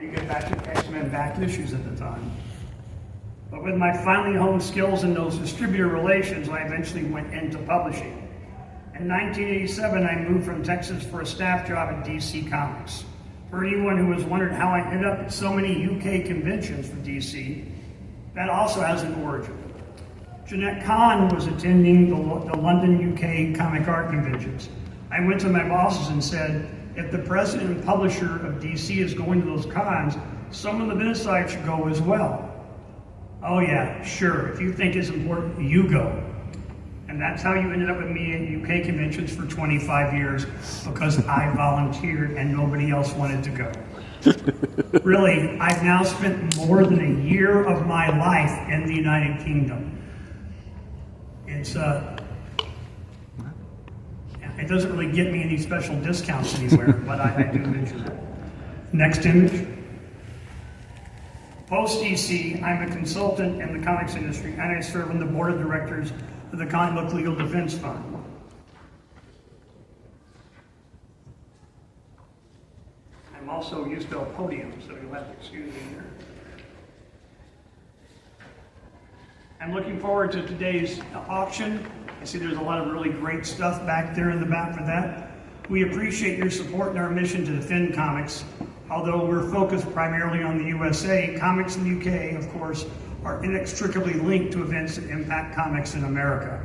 You get back to X-Men back issues at the time. But with my finely honed skills in those distributor relations, I eventually went into publishing. In 1987, I moved from Texas for a staff job at DC Comics. For anyone who was wondering how I ended up at so many UK conventions for DC, that also has an origin. Jeanette Kahn was attending the London UK comic art conventions. I went to my bosses and said, if the president and publisher of DC is going to those cons, someone on the business side should go as well. Oh yeah, sure, if you think it's important, you go. And that's how you ended up with me at UK conventions for 25 years, because I volunteered and nobody else wanted to go. Really, I've now spent more than a year of my life in the United Kingdom. It doesn't really get me any special discounts anywhere, but I do mention that. Next image. Post-DC, I'm a consultant in the comics industry, and I serve on the board of directors of the Comic Book Legal Defense Fund. I'm also used to a podium, so you'll have to excuse me here. I'm looking forward to today's auction. I see there's a lot of really great stuff back there in the back for that. We appreciate your support in our mission to defend comics. Although we're focused primarily on the USA, comics in the UK, of course, are inextricably linked to events that impact comics in America.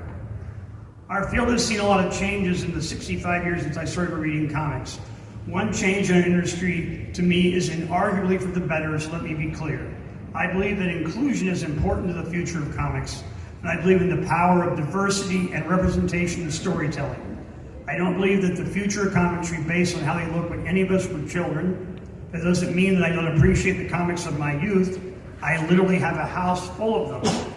Our field has seen a lot of changes in the 65 years since I started reading comics. One change in our industry, to me, is inarguably for the better, so let me be clear. I believe that inclusion is important to the future of comics, and I believe in the power of diversity and representation in storytelling. I don't believe that the future of comics should be based on how they look when any of us were children. That doesn't mean that I don't appreciate the comics of my youth. I literally have a house full of them.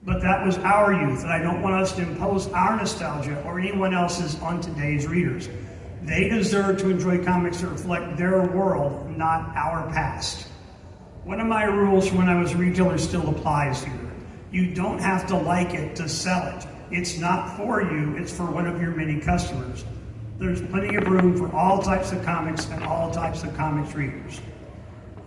But that was our youth, and I don't want us to impose our nostalgia or anyone else's on today's readers. They deserve to enjoy comics that reflect their world, not our past. One of my rules from when I was a retailer still applies here. You don't have to like it to sell it. It's not for you, it's for one of your many customers. There's plenty of room for all types of comics and all types of comics readers.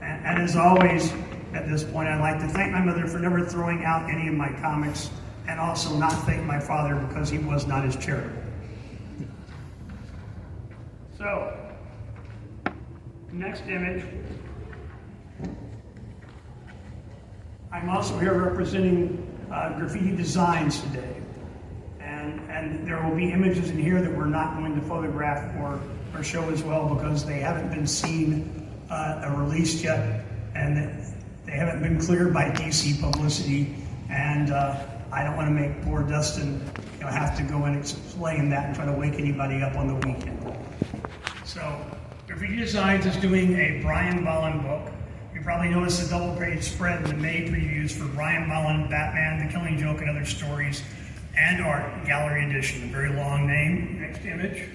And as always, at this point, I'd like to thank my mother for never throwing out any of my comics, and also not thank my father because he was not as charitable. So, next image. I'm also here representing Graffiti Designs today. And there will be images in here that we're not going to photograph or show as well because they haven't been seen or released yet, and they haven't been cleared by DC publicity, and I don't want to make poor Dustin have to go and explain that and try to wake anybody up on the weekend. So, Graffiti Designs is doing a Brian Bolland book. You probably noticed the double-page spread in the May previews for Brian Bolland, Batman, The Killing Joke, and Other Stories, and Art Gallery Edition, a very long name. Next image.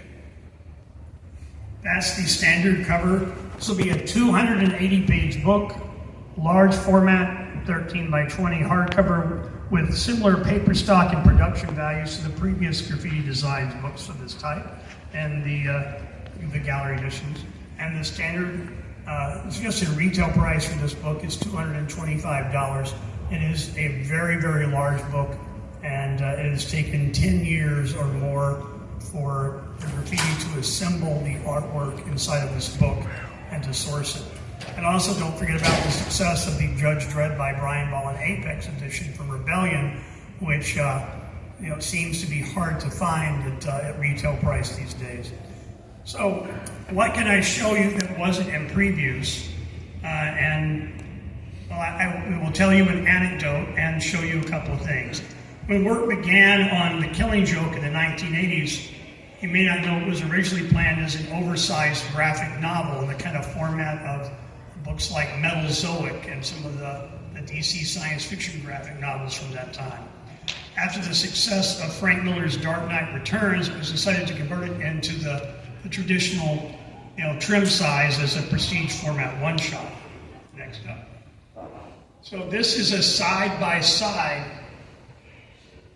That's the standard cover. This will be a 280-page book, large format, 13 by 20 hardcover with similar paper stock and production values to the previous Graffiti Designs books of this type and the gallery editions. And the standard suggested retail price for this book is $225. It is a very, very large book, and it has taken 10 years or more for the graffiti to assemble the artwork inside of this book and to source it. And also don't forget about the success of the Judge Dredd by Brian Bolland Apex edition from Rebellion, which seems to be hard to find at retail price these days. So what can I show you that wasn't in previews? I will tell you an anecdote and show you a couple of things. When work began on The Killing Joke in the 1980s, you may not know it was originally planned as an oversized graphic novel in the kind of format of books like Metalzoic and some of the DC science fiction graphic novels from that time. After the success of Frank Miller's Dark Knight Returns, it was decided to convert it into the traditional trim size as a prestige format one-shot. Next up. So this is a side-by-side.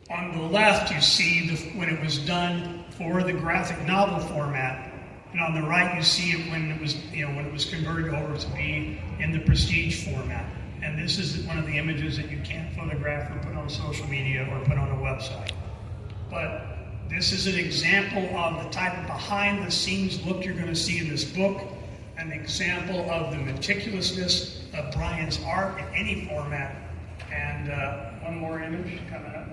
On the left, you see when it was done for the graphic novel format, And on the right, you see it when it was converted over to be in the prestige format. And this is one of the images that you can't photograph or put on social media or put on a website. But this is an example of the type of behind-the-scenes look you're going to see in this book, an example of the meticulousness of Brian's art in any format. And one more image coming up.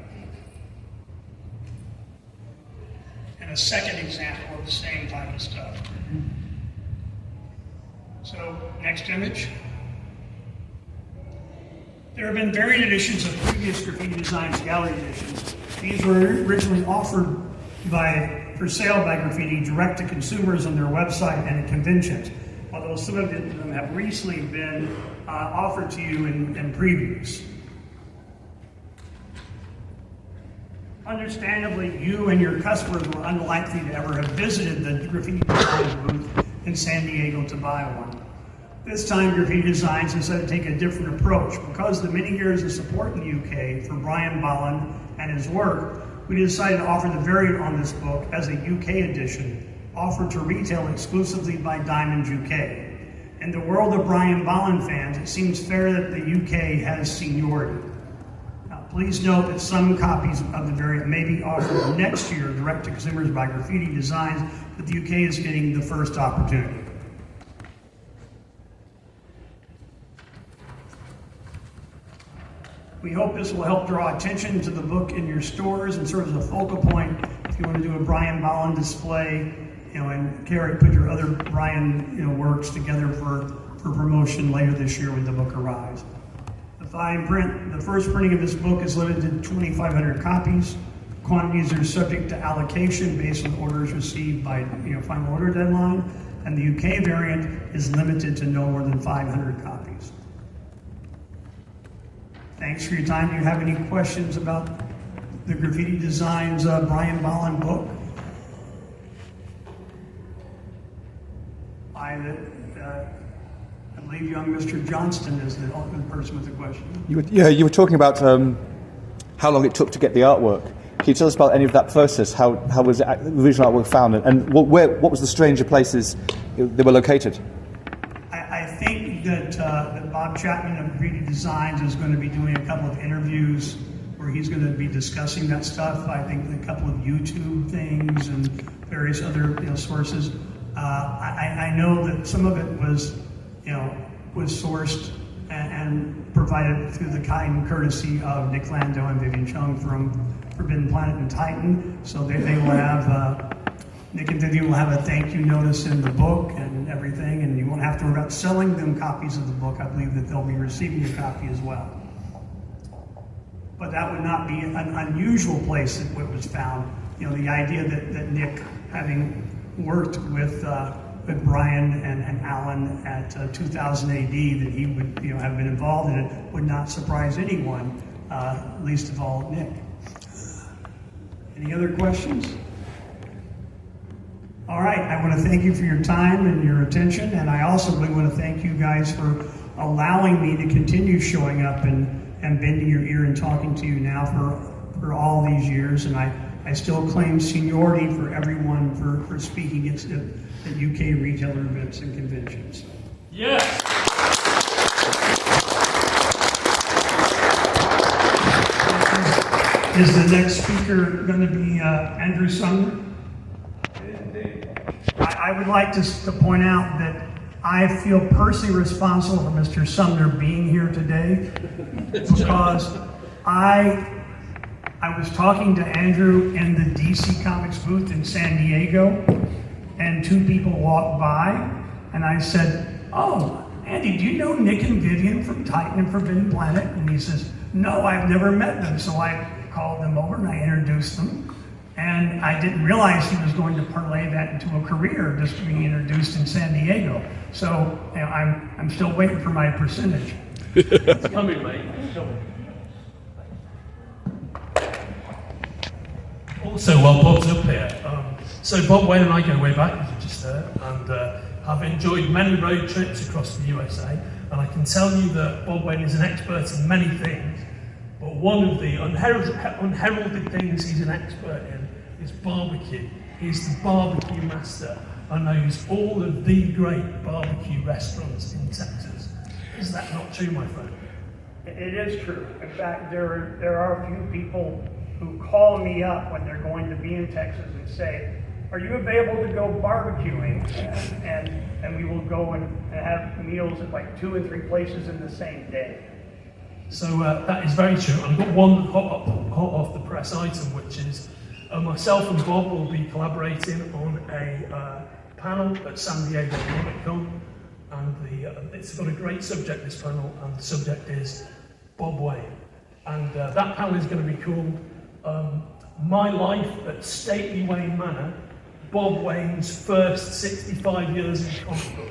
And a second example of the same type of stuff. So, next image. There have been varied editions of previous Graffiti Designs gallery editions. These were originally offered for sale by Graffiti direct to consumers on their website and at conventions, although some of them have recently been offered to you in previews. Understandably, you and your customers were unlikely to ever have visited the Graffiti Designs booth in San Diego to buy one. This time, Graffiti Designs decided to take a different approach. Because of the many years of support in the UK for Brian Bolland and his work, we decided to offer the variant on this book as a UK edition, offered to retail exclusively by Diamond UK. In the world of Brian Bolland fans, it seems fair that the UK has seniority. Now, please note that some copies of the variant may be offered next year direct to consumers by Graffiti Designs, but the UK is getting the first opportunity. We hope this will help draw attention to the book in your stores and serve as a focal point if you want to do a Brian Bolland display, and put your other Brian, works together for promotion later this year when the book arrives. The fine print, the first printing of this book is limited to 2,500 copies. Quantities are subject to allocation based on orders received by, final order deadline, and the UK variant is limited to no more than 500 copies. Thanks for your time. Do you have any questions about the Graffiti Designs Brian Bolland book? I believe young Mr. Johnston is the person with the question. You were talking about how long it took to get the artwork. Can you tell us about any of that process? How was the original artwork found, and what was the stranger places they were located? I think that Bob Chapman of Graffiti Designs is going to be doing a couple of interviews where he's going to be discussing that stuff. I think a couple of YouTube things and various other sources. I know that some of it was sourced and provided through the kind courtesy of Nick Lando and Vivian Chung from Forbidden Planet and Titan. So they will have. Nick and Vivian will have a thank you notice in the book and everything, and you won't have to worry about selling them copies of the book. I believe that they'll be receiving a copy as well. But that would not be an unusual place that it was found. The idea that Nick, having worked with Brian and Alan at 2000 AD, that he would have been involved in it, would not surprise anyone, least of all Nick. Any other questions? All right, I want to thank you for your time and your attention, and I also really want to thank you guys for allowing me to continue showing up and bending your ear and talking to you now for all these years, and I still claim seniority for everyone for speaking at UK retailer events and conventions. Yes! Is the next speaker going to be Andrew Sumner? I would like to point out that I feel personally responsible for Mr. Sumner being here today because I was talking to Andrew in the DC Comics booth in San Diego, and two people walked by, and I said, "Oh, Andy, do you know Nick and Vivian from Titan and Forbidden Planet?" And he says, "No, I've never met them." So I called them over and I introduced them. And I didn't realize he was going to parlay that into a career, just being introduced in San Diego. So I'm still waiting for my percentage. It's coming, mate. It's coming. Also, while Bob's up here, so Bob Wayne and I go way back, as you just heard, and I've enjoyed many road trips across the USA. And I can tell you that Bob Wayne is an expert in many things, but one of the unheralded things he's an expert in is barbecue. He's the barbecue master. and knows all of the great barbecue restaurants in Texas. Is that not true, my friend? It is true. In fact, there are a few people who call me up when they're going to be in Texas and say, "Are you available to go barbecuing?" And we will go and have meals at like 2 and 3 places in the same day. So that is very true. I've got one hot off the press item, which is myself and Bob will be collaborating on a panel at San Diego Comic Con, and it's got a great subject, this panel, and the subject is Bob Wayne. And that panel is going to be called My Life at Stately Wayne Manor, Bob Wayne's First 65 Years in Comic Book.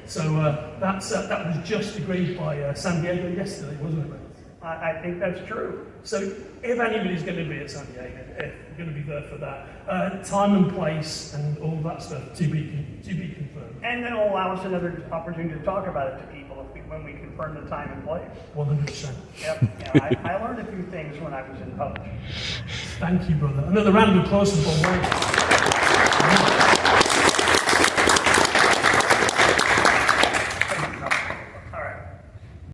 So that was just agreed by San Diego yesterday, wasn't it, mate? I think that's true. So if anybody's going to be at San Diego, if you're going to be there for that, time and place and all that stuff to be confirmed. And then it'll allow us another opportunity to talk about it to people when we confirm the time and place. 100%. Yep. Yeah, I learned a few things when I was in publishing. Thank you, brother. Another round of applause for Bob Wayne.